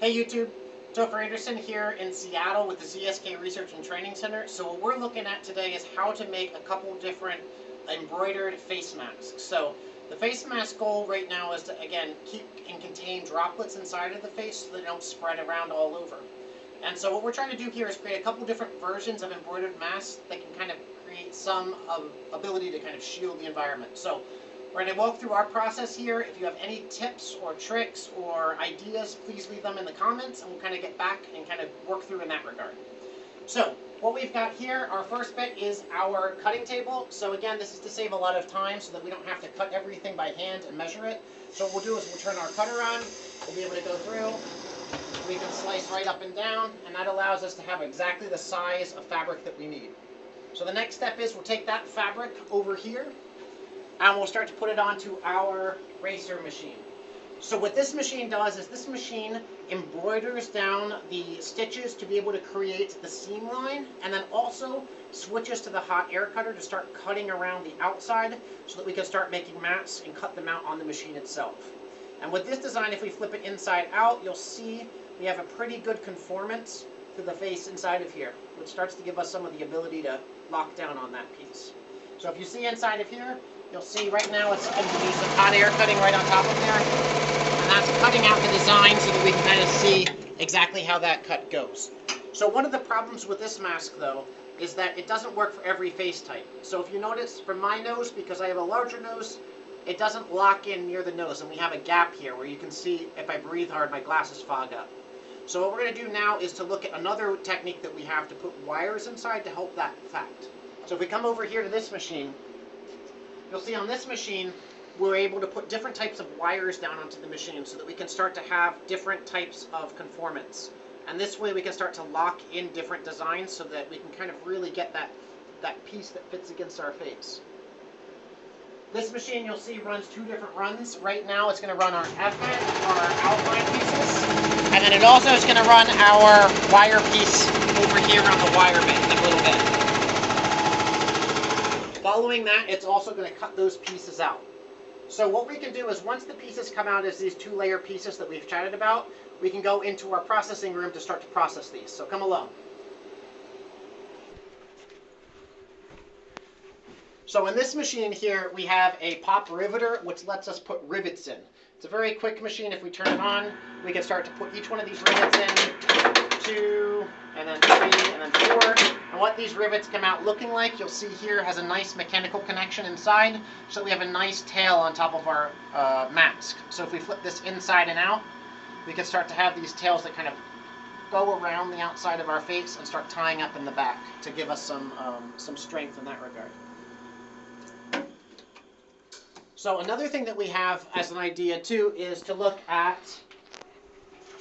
Hey YouTube, Topher Anderson here in Seattle with the ZSK Research and Training Center. So what we're looking at today is how to make a couple different embroidered face masks. So the face mask goal right now is to, again, keep and contain droplets inside of the face so they don't spread around all over. And so what we're trying to do here is create a couple different versions of embroidered masks that can kind of create some ability to kind of shield the environment. So we're going to walk through our process here. If you have any tips or tricks or ideas, please leave them in the comments and we'll kind of get back and kind of work through in that regard. So what we've got here, our first bit is our cutting table. So again, this is to save a lot of time so that we don't have to cut everything by hand and measure it. So what we'll do is we'll turn our cutter on, we'll be able to go through, we can slice right up and down, and that allows us to have exactly the size of fabric that we need. So the next step is we'll take that fabric over here, and we'll start to put it onto our racer machine. So what this machine does is this machine embroiders down the stitches to be able to create the seam line, and then also switches to the hot air cutter to start cutting around the outside so that we can start making mats and cut them out on the machine itself. And with this design, if we flip it inside out, you'll see we have a pretty good conformance to the face inside of here, which starts to give us some of the ability to lock down on that piece. So if you see inside of here, you'll see right now it's going to do some hot air cutting right on top of there. And that's cutting out the design so that we can kind of see exactly how that cut goes. So one of the problems with this mask, though, is that it doesn't work for every face type. So if you notice, for my nose, because I have a larger nose, it doesn't lock in near the nose. And we have a gap here where you can see if I breathe hard, my glasses fog up. So what we're going to do now is to look at another technique that we have to put wires inside to help that fact. So if we come over here to this machine, you'll see on this machine, we're able to put different types of wires down onto the machine so that we can start to have different types of conformance. And this way we can start to lock in different designs so that we can kind of really get that piece that fits against our face. This machine, you'll see, runs two different runs. Right now it's going to run our FN, our outline pieces, and then it also is going to run our wire piece over here on the wire bit in a little bit. Following that, it's also going to cut those pieces out. So what we can do is once the pieces come out as these two-layer pieces that we've chatted about, we can go into our processing room to start to process these. So come along. So in this machine here, we have a pop riveter, which lets us put rivets in. It's a very quick machine. If we turn it on, we can start to put each one of these rivets in. 2, and then 3, and then 4. And what these rivets come out looking like, you'll see here, has a nice mechanical connection inside, so we have a nice tail on top of our mask. So if we flip this inside and out, we can start to have these tails that kind of go around the outside of our face and start tying up in the back to give us some strength in that regard. So another thing that we have as an idea too is to look at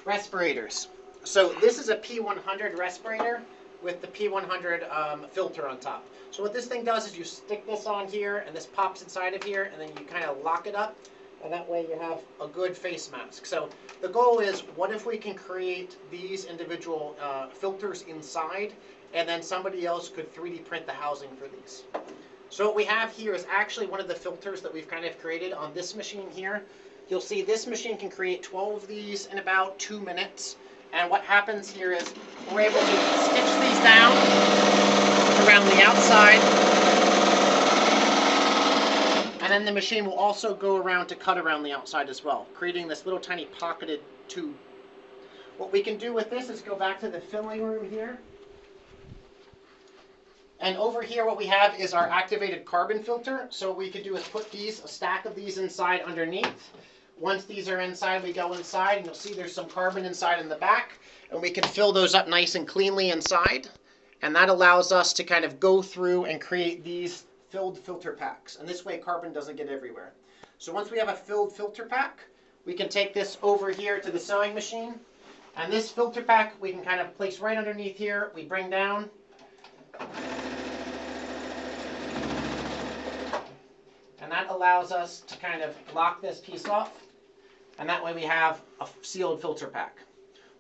respirators. So this is a P100 respirator with the P100 filter on top. So what this thing does is you stick this on here and this pops inside of here and then you kind of lock it up, and that way you have a good face mask. So the goal is, what if we can create these individual filters inside, and then somebody else could 3D print the housing for these. So what we have here is actually one of the filters that we've kind of created on this machine here. You'll see this machine can create 12 of these in about 2 minutes. And what happens here is we're able to stitch these down around the outside. And then the machine will also go around to cut around the outside as well, creating this little tiny pocketed tube. What we can do with this is go back to the filling room here. And over here what we have is our activated carbon filter. So what we could do is put a stack of these inside underneath. Once these are inside, we go inside and you'll see there's some carbon inside in the back. And we can fill those up nice and cleanly inside. And that allows us to kind of go through and create these filled filter packs. And this way carbon doesn't get everywhere. So once we have a filled filter pack, we can take this over here to the sewing machine. And this filter pack we can kind of place right underneath here. We bring down. And that allows us to kind of lock this piece off. And that way we have a sealed filter pack.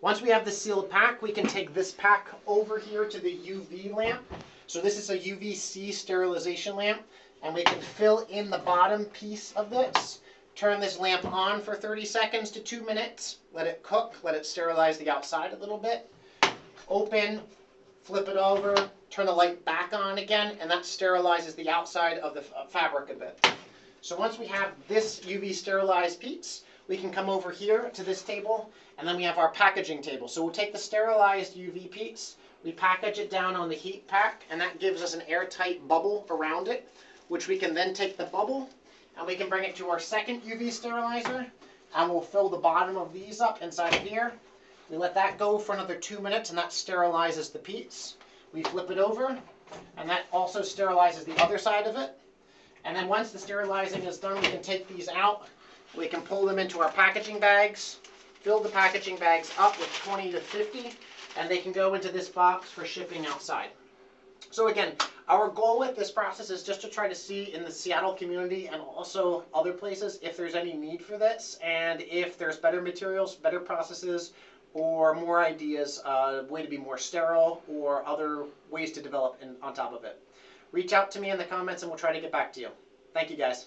Once we have the sealed pack, we can take this pack over here to the UV lamp. So this is a UVC sterilization lamp. And we can fill in the bottom piece of this Turn this lamp on for 30 seconds to 2 minutes. Let it cook, let it sterilize the outside a little bit. Open, flip it over, turn the light back on again, and that sterilizes the outside of the fabric a bit. So once we have this UV sterilized piece, we can come over here to this table, and then we have our packaging table. So we'll take the sterilized UV piece, we package it down on the heat pack, and that gives us an airtight bubble around it, which we can then take the bubble, and we can bring it to our second UV sterilizer, and we'll fill the bottom of these up inside of here. We let that go for another 2 minutes, and that sterilizes the piece. We flip it over, and that also sterilizes the other side of it. And then once the sterilizing is done, we can take these out. We can pull them into our packaging bags, fill the packaging bags up with 20 to 50, and they can go into this box for shipping outside. So again, our goal with this process is just to try to see in the Seattle community and also other places if there's any need for this, and if there's better materials, better processes, or more ideas, a way to be more sterile, or other ways to develop on top of it. Reach out to me in the comments and we'll try to get back to you. Thank you guys.